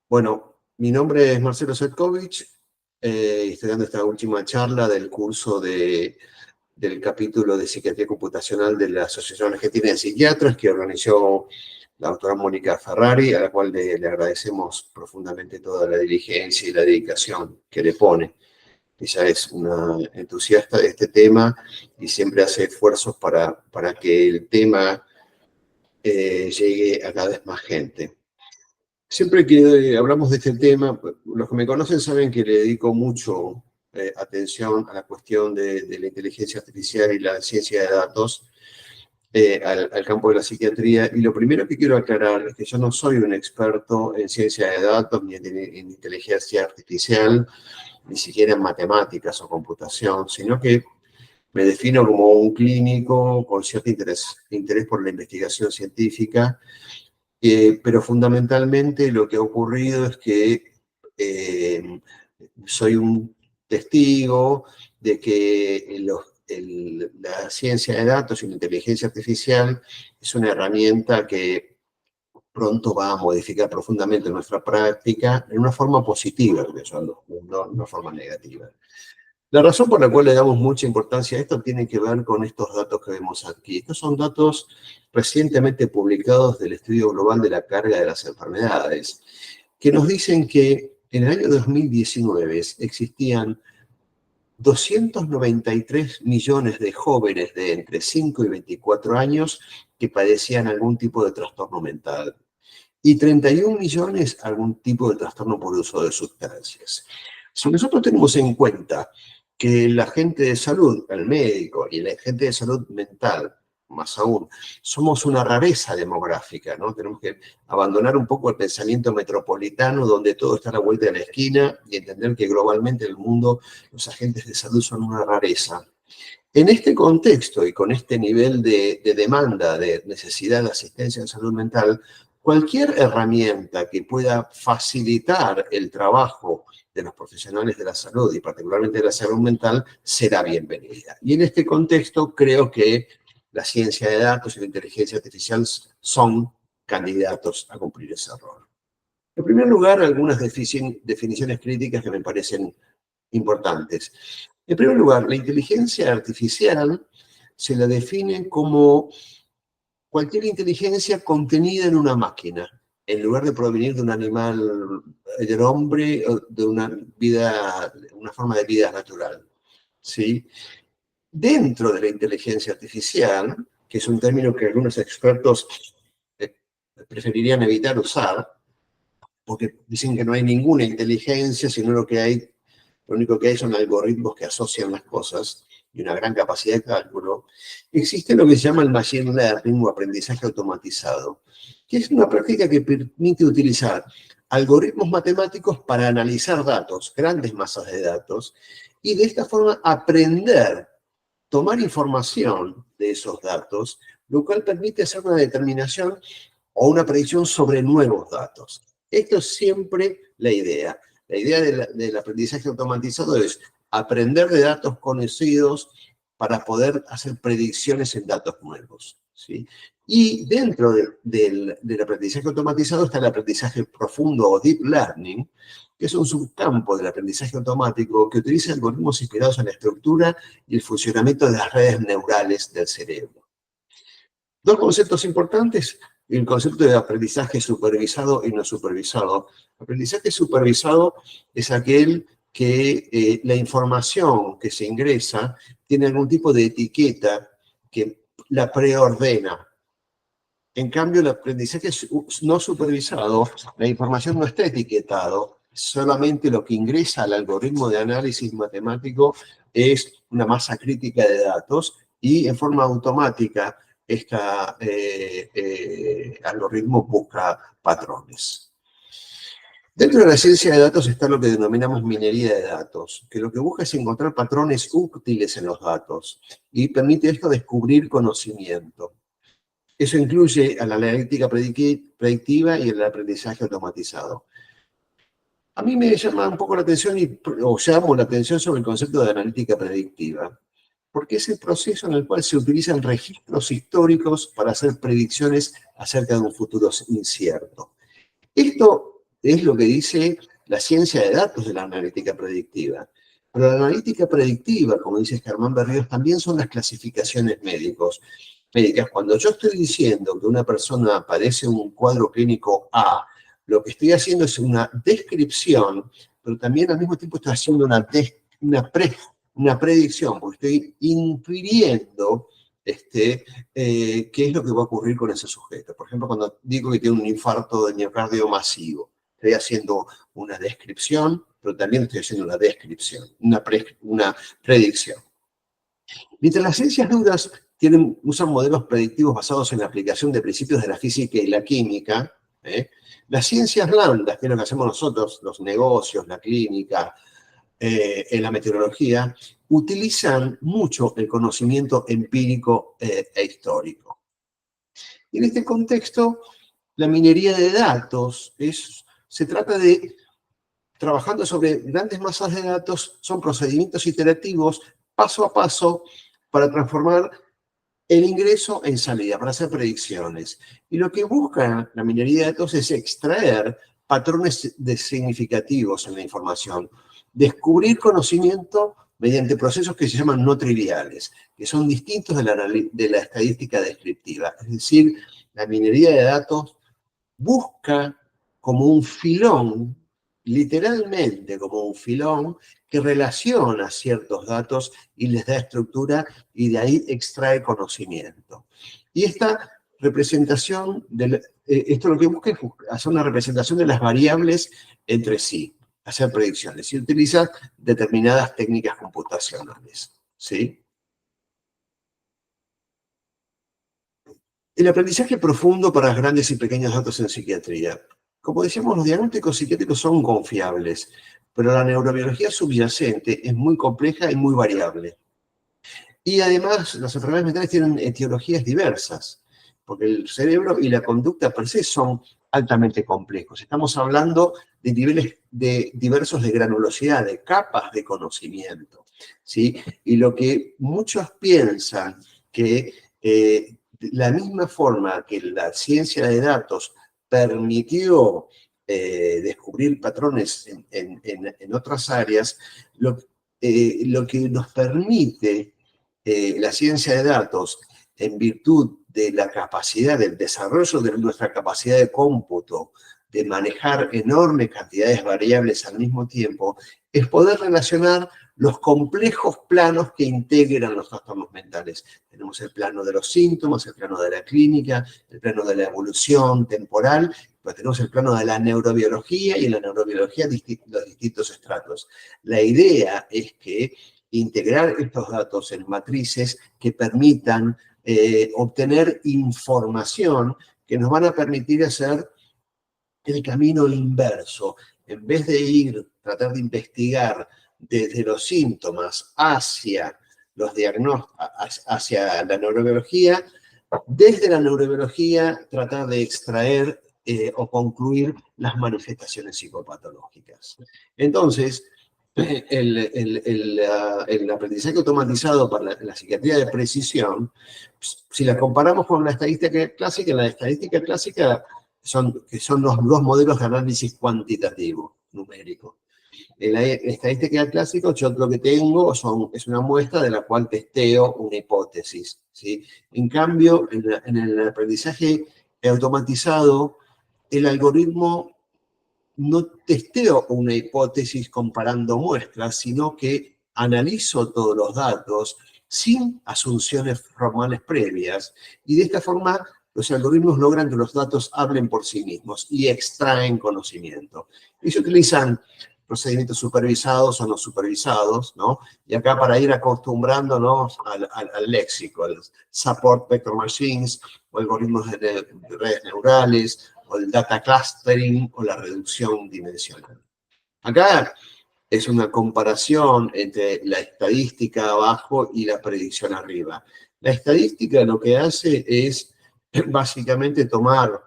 Bueno, mi nombre es Marcelo Setkovich y estoy dando esta última charla del curso del capítulo de Psiquiatría Computacional de la Asociación Argentina de Psiquiatras que organizó la doctora Mónica Ferrari, a la cual le agradecemos profundamente toda la diligencia y la dedicación que le pone. Ella es una entusiasta de este tema y siempre hace esfuerzos para que el tema llegue a cada vez más gente. Siempre que hablamos de este tema, los que me conocen saben que le dedico mucho atención a la cuestión de la inteligencia artificial y la ciencia de datos al campo de la psiquiatría. Y lo primero que quiero aclarar es que yo no soy un experto en ciencia de datos ni en inteligencia artificial, ni siquiera en matemáticas o computación, sino que me defino como un clínico con cierto interés por la investigación científica. Pero fundamentalmente lo que ha ocurrido es que soy un testigo de que la ciencia de datos y la inteligencia artificial es una herramienta que pronto va a modificar profundamente nuestra práctica en una forma positiva, no en una forma negativa. La razón por la cual le damos mucha importancia a esto tiene que ver con estos datos que vemos aquí. Estos son datos recientemente publicados del Estudio Global de la Carga de las Enfermedades, que nos dicen que en el año 2019 existían 293 millones de jóvenes de entre 5 y 24 años que padecían algún tipo de trastorno mental y 31 millones algún tipo de trastorno por uso de sustancias. Si nosotros tenemos en cuenta que la gente de salud, el médico y la gente de salud mental, más aún, somos una rareza demográfica, ¿no? Tenemos que abandonar un poco el pensamiento metropolitano donde todo está a la vuelta de la esquina y entender que globalmente en el mundo los agentes de salud son una rareza. En este contexto y con este nivel de demanda, de necesidad de asistencia en salud mental, cualquier herramienta que pueda facilitar el trabajo de los profesionales de la salud y particularmente de la salud mental será bienvenida. Y en este contexto creo que la ciencia de datos y la inteligencia artificial son candidatos a cumplir ese rol. En primer lugar, algunas definiciones críticas que me parecen importantes. En primer lugar, la inteligencia artificial se la define como cualquier inteligencia contenida en una máquina, en lugar de provenir de un animal, del hombre, o de una forma de vida natural. ¿Sí? Dentro de la inteligencia artificial, que es un término que algunos expertos preferirían evitar usar, porque dicen que no hay ninguna inteligencia, sino lo único que hay son algoritmos que asocian las cosas y una gran capacidad de cálculo. Existe lo que se llama el machine learning o aprendizaje automatizado, que es una práctica que permite utilizar algoritmos matemáticos para analizar datos, grandes masas de datos, y de esta forma aprender, tomar información de esos datos, lo cual permite hacer una determinación o una predicción sobre nuevos datos. Esto es siempre la idea. La idea del aprendizaje automatizado es aprender de datos conocidos para poder hacer predicciones en datos nuevos. ¿Sí? Y dentro del aprendizaje automatizado está el aprendizaje profundo o deep learning, que es un subcampo del aprendizaje automático que utiliza algoritmos inspirados en la estructura y el funcionamiento de las redes neurales del cerebro. Dos conceptos importantes: el concepto de aprendizaje supervisado y no supervisado. Aprendizaje supervisado es aquel que la información que se ingresa tiene algún tipo de etiqueta que la preordena. En cambio, el aprendizaje no supervisado, la información no está etiquetado, solamente lo que ingresa al algoritmo de análisis matemático es una masa crítica de datos y en forma automática este algoritmo busca patrones. Dentro de la ciencia de datos está lo que denominamos minería de datos, que lo que busca es encontrar patrones útiles en los datos y permite esto descubrir conocimiento. Eso incluye a la analítica predictiva y el aprendizaje automatizado. A mí me llama un poco la atención, o llamo la atención sobre el concepto de analítica predictiva, porque es el proceso en el cual se utilizan registros históricos para hacer predicciones acerca de un futuro incierto. Esto es lo que dice la ciencia de datos de la analítica predictiva. Pero la analítica predictiva, como dice Germán Berríos, también son las clasificaciones médicas. Cuando yo estoy diciendo que una persona padece un cuadro clínico A, lo que estoy haciendo es una descripción, pero también al mismo tiempo estoy haciendo una predicción, porque estoy infiriendo qué es lo que va a ocurrir con ese sujeto. Por ejemplo, cuando digo que tiene un infarto de miocardio masivo, estoy haciendo una descripción, pero también estoy haciendo una descripción, una predicción. Mientras las ciencias duras usan modelos predictivos basados en la aplicación de principios de la física y la química, las ciencias blandas, que es lo que hacemos nosotros, los negocios, la clínica, en la meteorología, utilizan mucho el conocimiento empírico e histórico. Y en este contexto, la minería de datos se trata de, trabajando sobre grandes masas de datos, son procedimientos iterativos, paso a paso, para transformar el ingreso en salida, para hacer predicciones. Y lo que busca la minería de datos es extraer patrones significativos en la información, descubrir conocimiento mediante procesos que se llaman no triviales, que son distintos de la estadística descriptiva. Es decir, la minería de datos busca como un filón, literalmente como un filón, que relaciona ciertos datos y les da estructura y de ahí extrae conocimiento. Y esta representación, esto lo que busca es hacer una representación de las variables entre sí, hacer predicciones y utiliza determinadas técnicas computacionales, ¿sí? El aprendizaje profundo para grandes y pequeños datos en psiquiatría. Como decíamos, los diagnósticos psiquiátricos son confiables, pero la neurobiología subyacente es muy compleja y muy variable. Y además, las enfermedades mentales tienen etiologías diversas, porque el cerebro y la conducta per se son altamente complejos. Estamos hablando de niveles diversos de granulosidad, de capas de conocimiento, ¿sí? Y lo que muchos piensan que la misma forma que la ciencia de datos permitió descubrir patrones en otras áreas, lo que nos permite la ciencia de datos, en virtud de la capacidad, del desarrollo de nuestra capacidad de cómputo, de manejar enormes cantidades variables al mismo tiempo, es poder relacionar los complejos planos que integran los trastornos mentales. Tenemos el plano de los síntomas, el plano de la clínica, el plano de la evolución temporal, pero tenemos el plano de la neurobiología y en la neurobiología los distintos estratos. La idea es que integrar estos datos en matrices que permitan obtener información que nos van a permitir hacer el camino inverso. En vez de tratar de investigar desde los síntomas hacia los diagnósticos, hacia la neurobiología, desde la neurobiología tratar de extraer o concluir las manifestaciones psicopatológicas. Entonces, el aprendizaje automatizado para la psiquiatría de precisión, si la comparamos con la estadística clásica son los dos modelos de análisis cuantitativo, numérico. En la estadística clásica yo lo que tengo es una muestra de la cual testeo una hipótesis, ¿sí? En cambio, en el aprendizaje automatizado, el algoritmo no testeo una hipótesis comparando muestras, sino que analizo todos los datos sin asunciones formales previas, y de esta forma los algoritmos logran que los datos hablen por sí mismos y extraen conocimiento. Y se utilizan procedimientos supervisados o no supervisados, ¿no? Y acá para ir acostumbrándonos al léxico, al support vector machines, o algoritmos de redes neurales, o el data clustering, o la reducción dimensional. Acá es una comparación entre la estadística abajo y la predicción arriba. La estadística lo que hace es básicamente tomar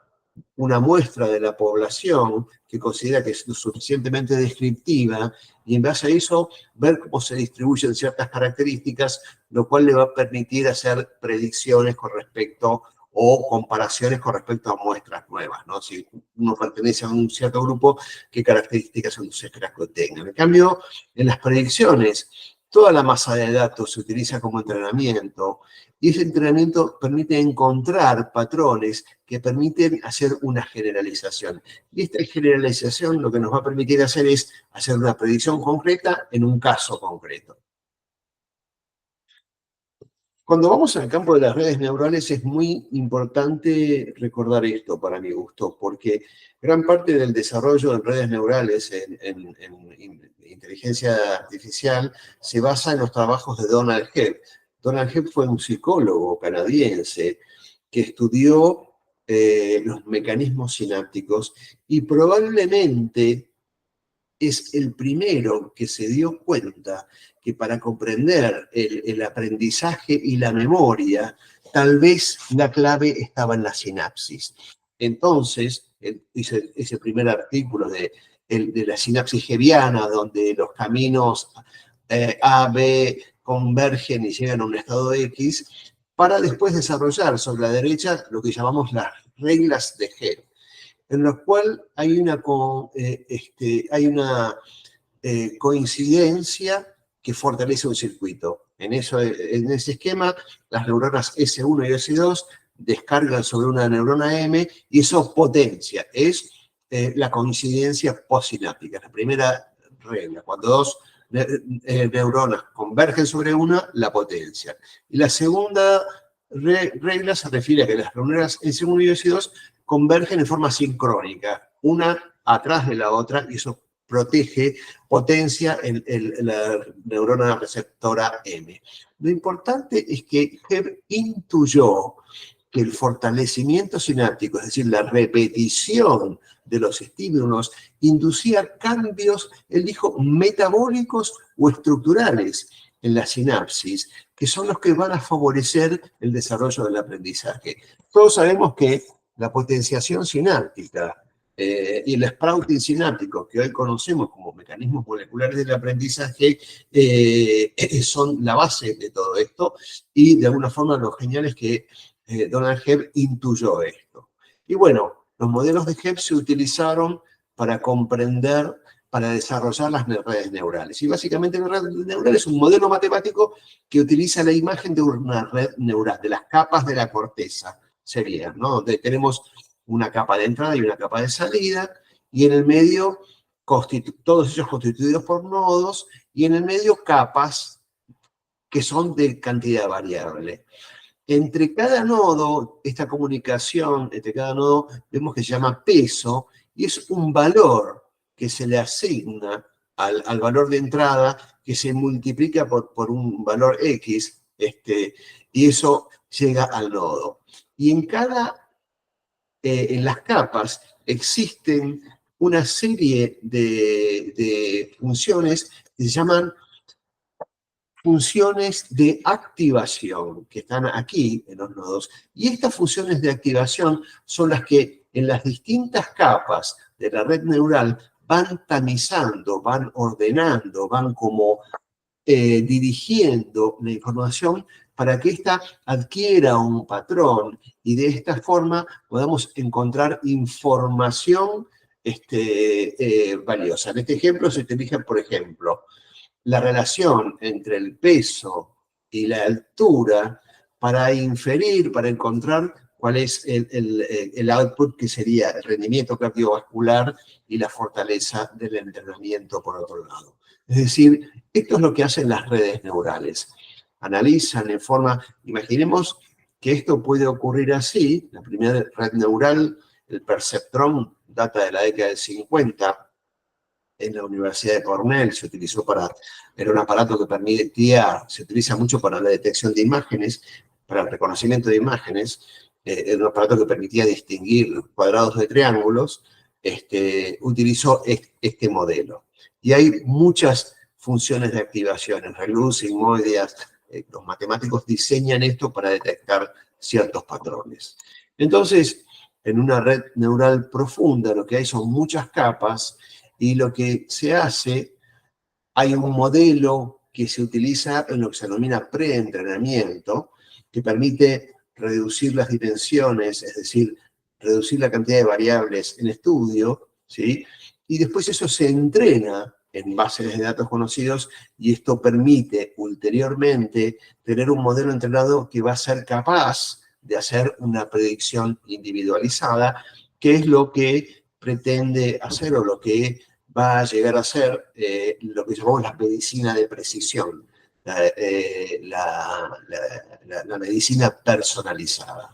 una muestra de la población que considera que es lo suficientemente descriptiva y en base a eso ver cómo se distribuyen ciertas características, lo cual le va a permitir hacer predicciones con respecto o comparaciones con respecto a muestras nuevas, ¿no? Si uno pertenece a un cierto grupo, ¿qué características se espera que tenga? En cambio, en las predicciones, toda la masa de datos se utiliza como entrenamiento y ese entrenamiento permite encontrar patrones que permiten hacer una generalización. Y esta generalización lo que nos va a permitir hacer es hacer una predicción concreta en un caso concreto. Cuando vamos al campo de las redes neurales es muy importante recordar esto para mi gusto, porque gran parte del desarrollo en redes neurales, en inteligencia artificial, se basa en los trabajos de Donald Hebb. Donald Hebb fue un psicólogo canadiense que estudió los mecanismos sinápticos y probablemente es el primero que se dio cuenta que para comprender el aprendizaje y la memoria, tal vez la clave estaba en la sinapsis. Entonces, él hice ese primer artículo de la sinapsis hebbiana, donde los caminos A, B convergen y llegan a un estado X, para después desarrollar sobre la derecha lo que llamamos las reglas de Hebb, en lo cual hay una coincidencia que fortalece un circuito. En ese esquema, las neuronas S1 y S2 descargan sobre una neurona M y eso potencia. Es la coincidencia postsináptica, la primera regla. Cuando dos neuronas convergen sobre una, la potencia. Y la segunda regla se refiere a que las neuronas S1 y S2 convergen en forma sincrónica, una atrás de la otra, y eso protege, potencia la neurona receptora M. Lo importante es que Hebb intuyó que el fortalecimiento sináptico, es decir, la repetición de los estímulos, inducía cambios, él dijo, metabólicos o estructurales en la sinapsis, que son los que van a favorecer el desarrollo del aprendizaje. Todos sabemos que la potenciación sináptica y el sprouting sináptico, que hoy conocemos como mecanismos moleculares del aprendizaje, son la base de todo esto, y de alguna forma lo genial es que Donald Hebb intuyó esto. Y bueno, los modelos de Hebb se utilizaron para comprender, para desarrollar las redes neurales. Y básicamente la red neural es un modelo matemático que utiliza la imagen de una red neural, de las capas de la corteza, serían, ¿no? Donde tenemos una capa de entrada y una capa de salida, y en el medio, todos ellos constituidos por nodos, y en el medio capas que son de cantidad variable. Entre cada nodo, esta comunicación entre cada nodo, vemos que se llama peso, y es un valor que se le asigna al valor de entrada, que se multiplica por un valor X, y eso llega al nodo. Y en las capas existen una serie de funciones que se llaman funciones de activación, que están aquí en los nodos. Y estas funciones de activación son las que en las distintas capas de la red neural van tamizando, van ordenando, van como dirigiendo la información para que ésta adquiera un patrón y de esta forma podamos encontrar información valiosa. En este ejemplo se utiliza, por ejemplo, la relación entre el peso y la altura para inferir, para encontrar cuál es el output, que sería el rendimiento cardiovascular y la fortaleza del entrenamiento por otro lado. Es decir, esto es lo que hacen las redes neurales. Analizan en forma, imaginemos que esto puede ocurrir así, la primera red neural, el perceptrón, data de la década del 50, en la Universidad de Cornell, era un aparato que se utiliza mucho para la detección de imágenes, para el reconocimiento de imágenes, era un aparato que permitía distinguir cuadrados de triángulos, utilizó este modelo. Y hay muchas funciones de activación, en reluz, sigmoideas, los matemáticos diseñan esto para detectar ciertos patrones. Entonces, en una red neural profunda lo que hay son muchas capas, y lo que se hace, hay un modelo que se utiliza en lo que se denomina preentrenamiento, que permite reducir las dimensiones, es decir, reducir la cantidad de variables en estudio, ¿sí? Y después eso se entrena en bases de datos conocidos y esto permite ulteriormente tener un modelo entrenado que va a ser capaz de hacer una predicción individualizada, que es lo que pretende hacer o lo que va a llegar a ser lo que llamamos la medicina de precisión, la medicina personalizada.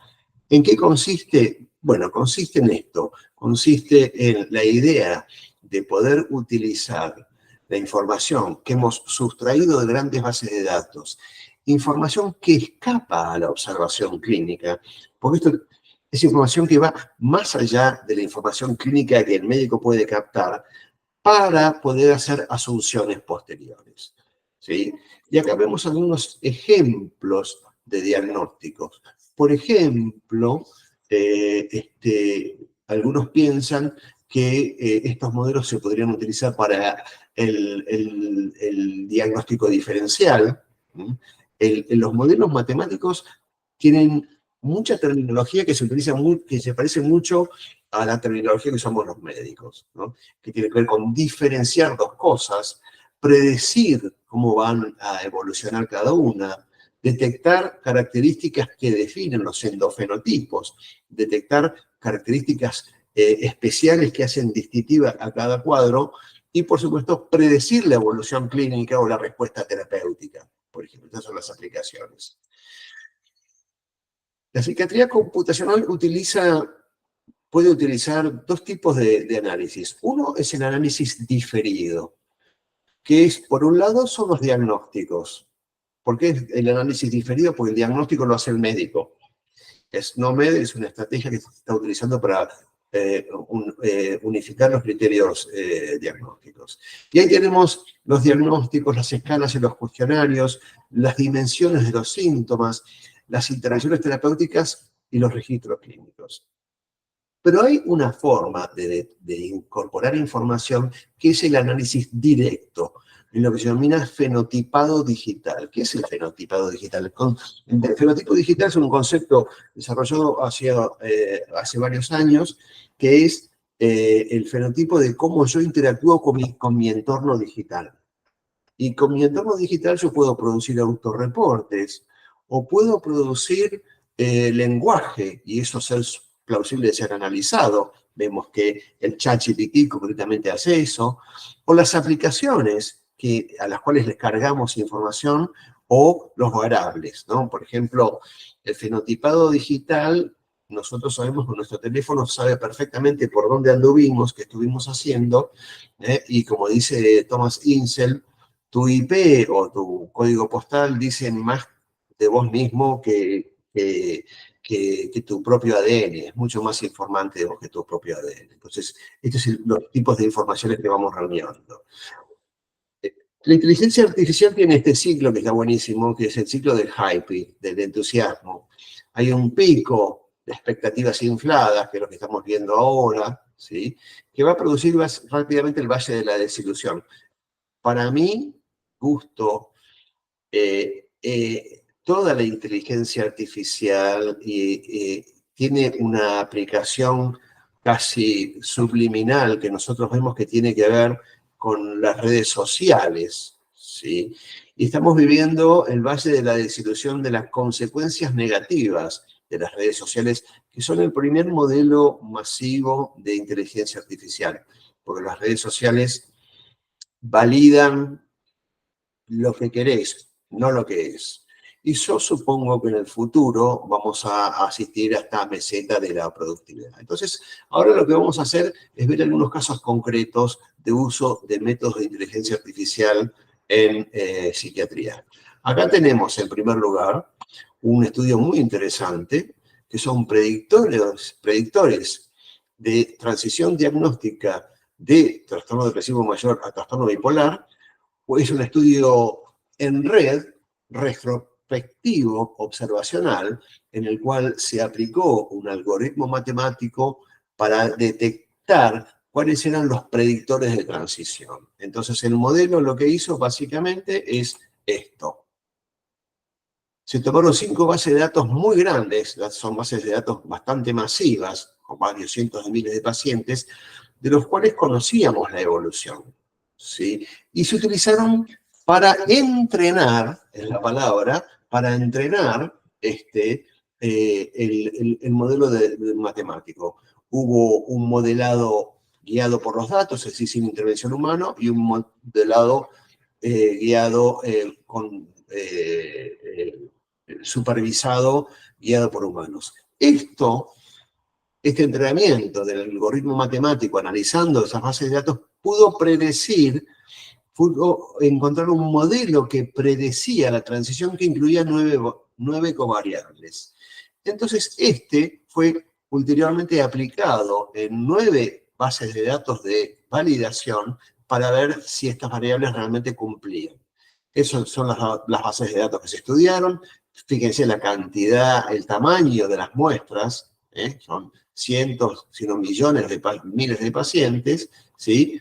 ¿En qué consiste? Bueno, consiste en esto, consiste en la idea de poder utilizar la información que hemos sustraído de grandes bases de datos, información que escapa a la observación clínica, porque esto es información que va más allá de la información clínica que el médico puede captar para poder hacer asunciones posteriores, ¿sí? Y acá vemos algunos ejemplos de diagnósticos. Por ejemplo, algunos piensan que estos modelos se podrían utilizar para el diagnóstico diferencial. Los modelos matemáticos tienen mucha terminología que se utiliza que se parece mucho a la terminología que usamos los médicos, ¿no? Que tiene que ver con diferenciar dos cosas, predecir cómo van a evolucionar cada una, detectar características que definen los endofenotipos, detectar características especiales que hacen distintiva a cada cuadro y, por supuesto, predecir la evolución clínica o la respuesta terapéutica. Por ejemplo, estas son las aplicaciones. La psiquiatría computacional puede utilizar dos tipos de análisis. Uno es el análisis diferido, que es, por un lado, son los diagnósticos. ¿Por qué el análisis diferido? Porque el diagnóstico lo hace el médico. SNOMED es una estrategia que se está utilizando para unificar los criterios diagnósticos. Y ahí tenemos los diagnósticos, las escalas y los cuestionarios, las dimensiones de los síntomas, las interacciones terapéuticas y los registros clínicos. Pero hay una forma de incorporar información que es el análisis directo, en lo que se denomina fenotipado digital. ¿Qué es el fenotipado digital? El fenotipo digital es un concepto desarrollado hace varios años, que es el fenotipo de cómo yo interactúo con mi entorno digital. Y con mi entorno digital yo puedo producir autorreportes o puedo producir lenguaje y eso ser plausible de ser analizado. Vemos que el ChatGPT concretamente hace eso. O las aplicaciones a las cuales les cargamos información o los variables, ¿no? Por ejemplo, el fenotipado digital, nosotros sabemos que nuestro teléfono sabe perfectamente por dónde anduvimos, qué estuvimos haciendo, y como dice Thomas Insel, tu IP o tu código postal dicen más de vos mismo que tu propio ADN, es mucho más informante de vos que tu propio ADN. Entonces, estos son los tipos de informaciones que vamos reuniendo. La inteligencia artificial tiene este ciclo que está buenísimo, que es el ciclo del hype, del entusiasmo. Hay un pico de expectativas infladas, que es lo que estamos viendo ahora, ¿sí? Que va a producir rápidamente el valle de la desilusión. Para mí, gusto, toda la inteligencia artificial tiene una aplicación casi subliminal que nosotros vemos que tiene que ver con las redes sociales, ¿sí? Y estamos viviendo el valle de la desilusión de las consecuencias negativas de las redes sociales, que son el primer modelo masivo de inteligencia artificial, porque las redes sociales validan lo que querés, no lo que es. Y yo supongo que en el futuro vamos a asistir a esta meseta de la productividad. Entonces, ahora lo que vamos a hacer es ver algunos casos concretos de uso de métodos de inteligencia artificial en psiquiatría. Acá tenemos, en primer lugar, un estudio muy interesante, que son predictores de transición diagnóstica de trastorno depresivo mayor a trastorno bipolar. Es un estudio en red, retrospectivo, observacional, en el cual se aplicó un algoritmo matemático para detectar cuáles eran los predictores de transición. Entonces, el modelo lo que hizo básicamente es esto. Se tomaron 5 bases de datos muy grandes, son bases de datos bastante masivas, con varios cientos de miles de pacientes, de los cuales conocíamos la evolución, ¿sí? Y se utilizaron para entrenar, es la palabra, para entrenar el modelo matemático. Hubo un modelado guiado por los datos, es decir, sin intervención humana, y un modelado guiado supervisado, guiado por humanos. Este entrenamiento del algoritmo matemático analizando esas bases de datos pudo encontrar un modelo que predecía la transición que incluía 9 covariables. Entonces, fue ulteriormente aplicado en 9 bases de datos de validación para ver si estas variables realmente cumplían. Esas son las bases de datos que se estudiaron. Fíjense la cantidad, el tamaño de las muestras, son cientos, si no millones de miles de pacientes, ¿sí?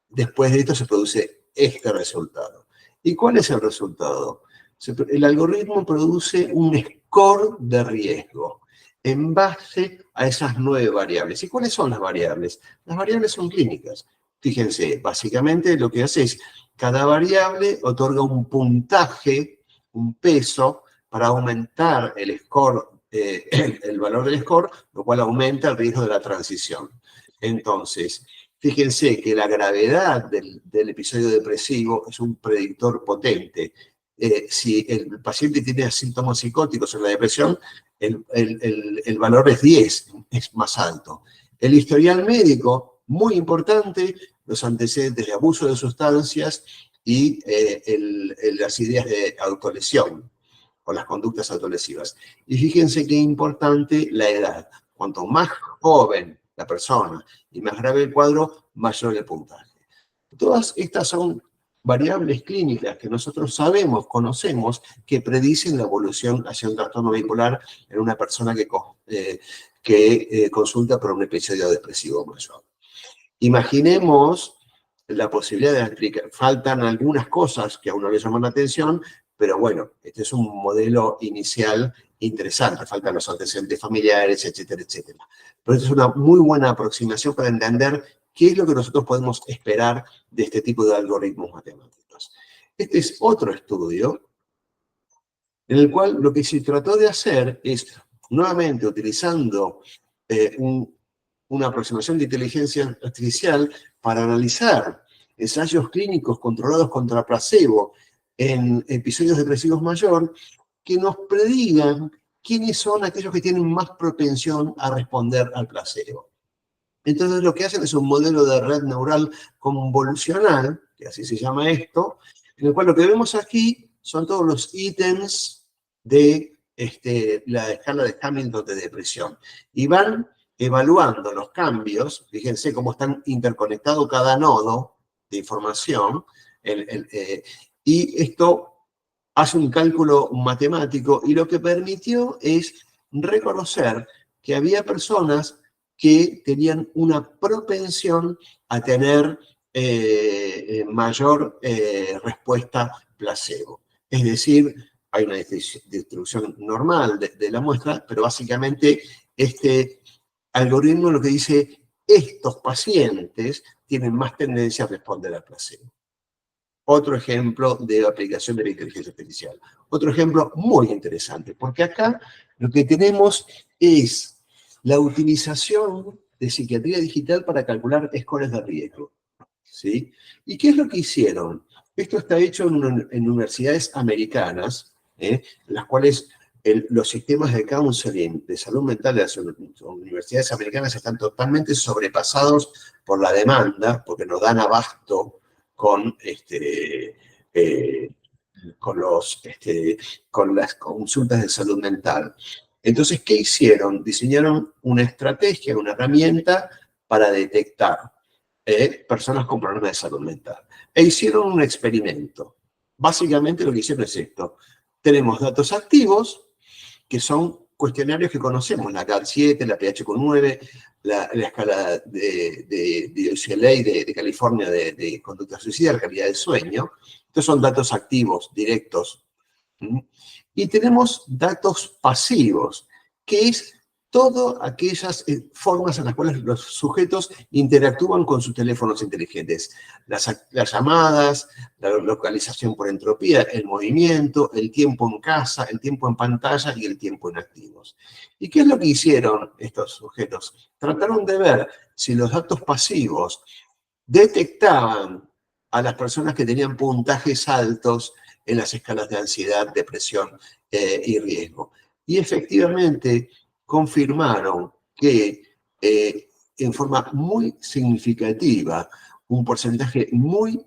Después de esto se produce este resultado. ¿Y cuál es el resultado? El algoritmo produce un score de riesgo en base a esas 9 variables. ¿Y cuáles son las variables? Las variables son clínicas. Fíjense, básicamente lo que hace es, cada variable otorga un puntaje, un peso, para aumentar el score, el valor del score, lo cual aumenta el riesgo de la transición. Entonces, fíjense que la gravedad del episodio depresivo es un predictor potente. Si el paciente tiene síntomas psicóticos en la depresión, el valor es 10, es más alto. El historial médico, muy importante, los antecedentes de abuso de sustancias y las ideas de autolesión o las conductas autolesivas. Y fíjense qué importante la edad. Cuanto más joven la persona y más grave el cuadro, mayor el puntaje. Todas estas son variables clínicas que nosotros sabemos, conocemos, que predicen la evolución hacia un trastorno bipolar en una persona que consulta por un episodio depresivo mayor. Imaginemos la posibilidad de explicar. Faltan algunas cosas que a uno le llaman la atención, pero bueno, este es un modelo inicial interesante. Faltan los antecedentes familiares, etcétera, etcétera. Pero esta es una muy buena aproximación para entender qué es lo que nosotros podemos esperar de este tipo de algoritmos matemáticos. Este es otro estudio en el cual lo que se trató de hacer es, nuevamente utilizando una aproximación de inteligencia artificial para analizar ensayos clínicos controlados contra placebo en episodios depresivos mayor, que nos predigan quiénes son aquellos que tienen más propensión a responder al placebo. Entonces lo que hacen es un modelo de red neural convolucional, que así se llama esto, en el cual lo que vemos aquí son todos los ítems de la escala de Hamilton de depresión. Y van evaluando los cambios, fíjense cómo están interconectados cada nodo de información, y esto hace un cálculo matemático, y lo que permitió es reconocer que había personas que tenían una propensión a tener mayor respuesta placebo. Es decir, hay una distribución normal de la muestra, pero básicamente este algoritmo lo que dice, estos pacientes tienen más tendencia a responder al placebo. Otro ejemplo de aplicación de la inteligencia artificial. Otro ejemplo muy interesante, porque acá lo que tenemos es la utilización de psiquiatría digital para calcular scores de riesgo, ¿sí? ¿Y qué es lo que hicieron? Esto está hecho en universidades americanas, en las cuales los sistemas de counseling, de salud mental de las universidades americanas están totalmente sobrepasados por la demanda, porque no dan abasto con las consultas de salud mental. Entonces, ¿qué hicieron? Diseñaron una estrategia, una herramienta para detectar personas con problemas de salud mental. E hicieron un experimento. Básicamente lo que hicieron es esto. Tenemos datos activos, que son cuestionarios que conocemos, la GAD-7, la PHQ-9, la escala de UCLA de California de conducta suicida, calidad del sueño, Estos son datos activos, directos. ¿Mm? Y tenemos datos pasivos, que es todas aquellas formas en las cuales los sujetos interactúan con sus teléfonos inteligentes. Las llamadas, la localización por entropía, el movimiento, el tiempo en casa, el tiempo en pantalla y el tiempo en activos. ¿Y qué es lo que hicieron estos sujetos? Trataron de ver si los datos pasivos detectaban a las personas que tenían puntajes altos en las escalas de ansiedad, depresión y riesgo. Y efectivamente confirmaron que en forma muy significativa, un porcentaje muy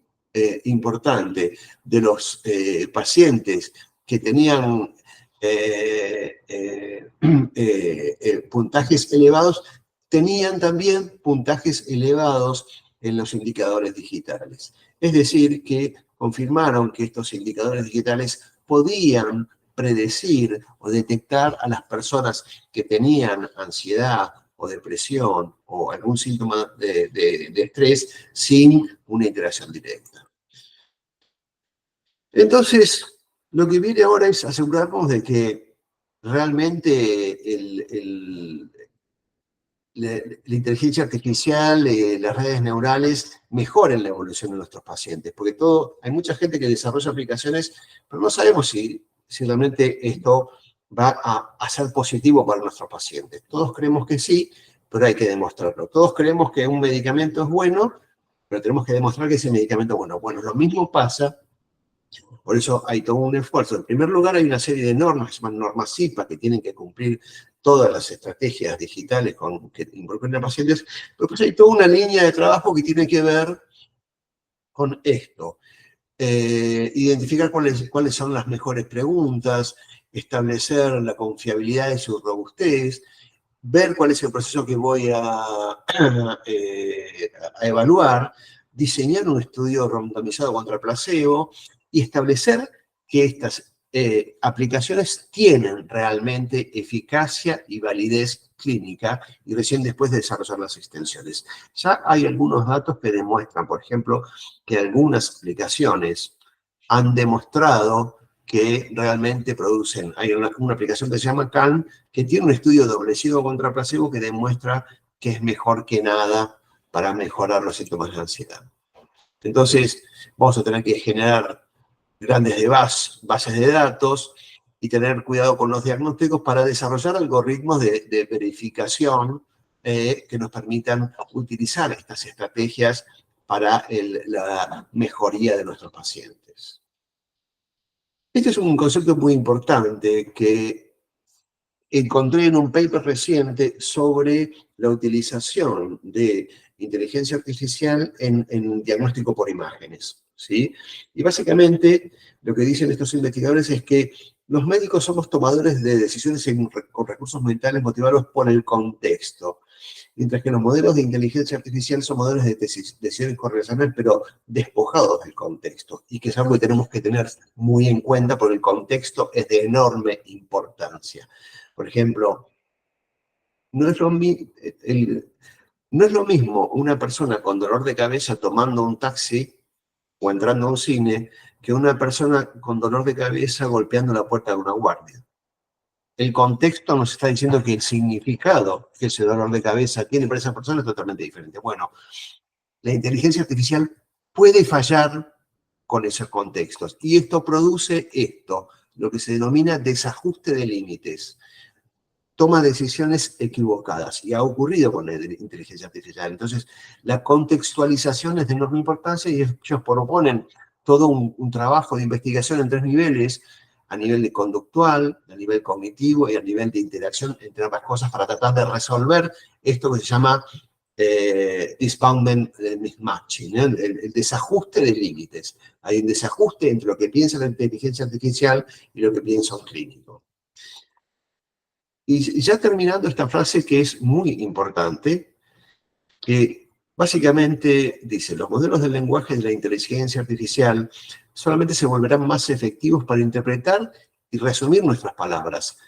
importante de los pacientes que tenían puntajes elevados, tenían también puntajes elevados en los indicadores digitales. Es decir, que confirmaron que estos indicadores digitales podían predecir o detectar a las personas que tenían ansiedad o depresión o algún síntoma de estrés sin una interacción directa. Entonces, lo que viene ahora es asegurarnos de que realmente la inteligencia artificial, las redes neurales mejoren la evolución de nuestros pacientes, porque hay mucha gente que desarrolla aplicaciones, pero no sabemos si realmente esto va a ser positivo para nuestros pacientes. Todos creemos que sí, pero hay que demostrarlo. Todos creemos que un medicamento es bueno, pero tenemos que demostrar que ese medicamento es bueno. Bueno, lo mismo pasa. Por eso hay todo un esfuerzo. En primer lugar, hay una serie de normas, que se llaman normas CIPA, que tienen que cumplir todas las estrategias digitales que involucren a pacientes, pero pues hay toda una línea de trabajo que tiene que ver con esto. Identificar cuáles son las mejores preguntas, establecer la confiabilidad de su robustez, ver cuál es el proceso que voy a evaluar, diseñar un estudio randomizado contra placebo y establecer que estas aplicaciones tienen realmente eficacia y validez clínica y recién después de desarrollar las extensiones. Ya hay algunos datos que demuestran, por ejemplo, que algunas aplicaciones han demostrado que realmente producen. Hay una aplicación que se llama CAN, que tiene un estudio doble ciego contra placebo que demuestra que es mejor que nada para mejorar los síntomas de ansiedad. Entonces, vamos a tener que generar grandes bases de datos y tener cuidado con los diagnósticos para desarrollar algoritmos de verificación que nos permitan utilizar estas estrategias para la mejoría de nuestros pacientes. Este es un concepto muy importante que encontré en un paper reciente sobre la utilización de inteligencia artificial en diagnóstico por imágenes, ¿sí? Y básicamente lo que dicen estos investigadores es que los médicos somos tomadores de decisiones con recursos mentales motivados por el contexto, mientras que los modelos de inteligencia artificial son modelos de decisiones correlacionales, pero despojados del contexto, y que es algo que tenemos que tener muy en cuenta porque el contexto es de enorme importancia. Por ejemplo, no es lo mismo una persona con dolor de cabeza tomando un taxi o entrando a un cine que una persona con dolor de cabeza golpeando la puerta de una guardia. El contexto nos está diciendo que el significado que ese dolor de cabeza tiene para esa persona es totalmente diferente. Bueno, la inteligencia artificial puede fallar con esos contextos y esto produce lo que se denomina desajuste de límites. Toma decisiones equivocadas y ha ocurrido con la inteligencia artificial. Entonces, la contextualización es de enorme importancia y ellos proponen todo un trabajo de investigación en 3 niveles, a nivel de conductual, a nivel cognitivo y a nivel de interacción, entre otras cosas, para tratar de resolver esto que se llama disboundment mismatching, el desajuste de límites. Hay un desajuste entre lo que piensa la inteligencia artificial y lo que piensa un clínico. Y ya terminando esta frase que es muy importante, que básicamente dice, los modelos del lenguaje de la inteligencia artificial solamente se volverán más efectivos para interpretar y resumir nuestras palabras,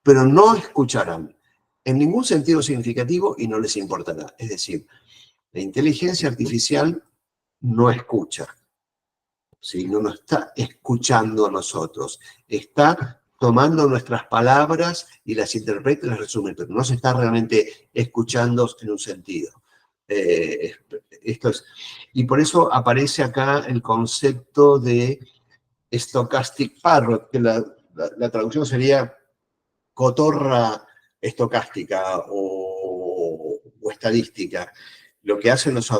pero no escucharán en ningún sentido significativo y no les importará. Es decir, la inteligencia artificial no escucha. ¿sí? No nos está escuchando a nosotros, está tomando nuestras palabras y las interpreta y las resume, pero no se está realmente escuchando en un sentido. Esto es, y por eso aparece acá el concepto de stochastic parrot, que la traducción sería cotorra estocástica o estadística. Lo que hacen los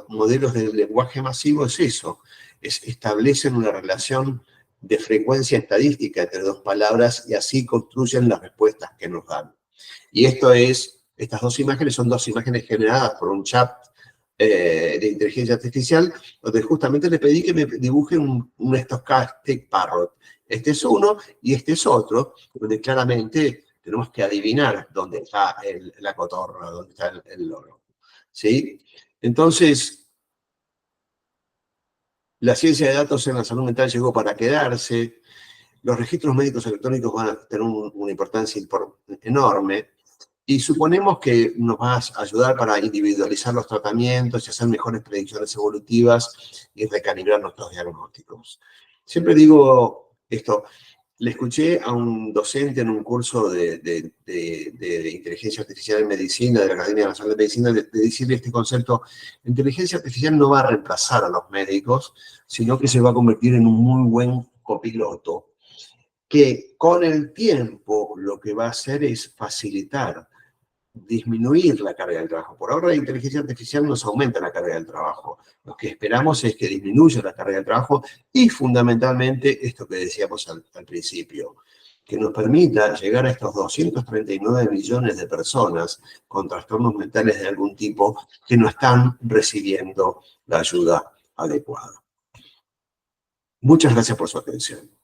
modelos de lenguaje masivo es eso, establecen una relación de frecuencia estadística entre dos palabras y así construyen las respuestas que nos dan. Y estas dos imágenes son dos imágenes generadas por un chat de inteligencia artificial, donde justamente le pedí que me dibuje un stochastic parrot. Este es uno y este es otro, donde claramente tenemos que adivinar dónde está la cotorra, dónde está el loro. ¿Sí? Entonces, la ciencia de datos en la salud mental llegó para quedarse. Los registros médicos electrónicos van a tener una importancia enorme. Y suponemos que nos va a ayudar para individualizar los tratamientos y hacer mejores predicciones evolutivas y recalibrar nuestros diagnósticos. Siempre digo esto, le escuché a un docente en un curso de inteligencia artificial en medicina, de la Academia Nacional de Medicina, de decirle este concepto: inteligencia artificial no va a reemplazar a los médicos, sino que se va a convertir en un muy buen copiloto, que con el tiempo lo que va a hacer es facilitar, disminuir la carga del trabajo. Por ahora la inteligencia artificial nos aumenta la carga del trabajo. Lo que esperamos es que disminuya la carga del trabajo y fundamentalmente esto que decíamos al principio, que nos permita llegar a estos 239 millones de personas con trastornos mentales de algún tipo que no están recibiendo la ayuda adecuada. Muchas gracias por su atención.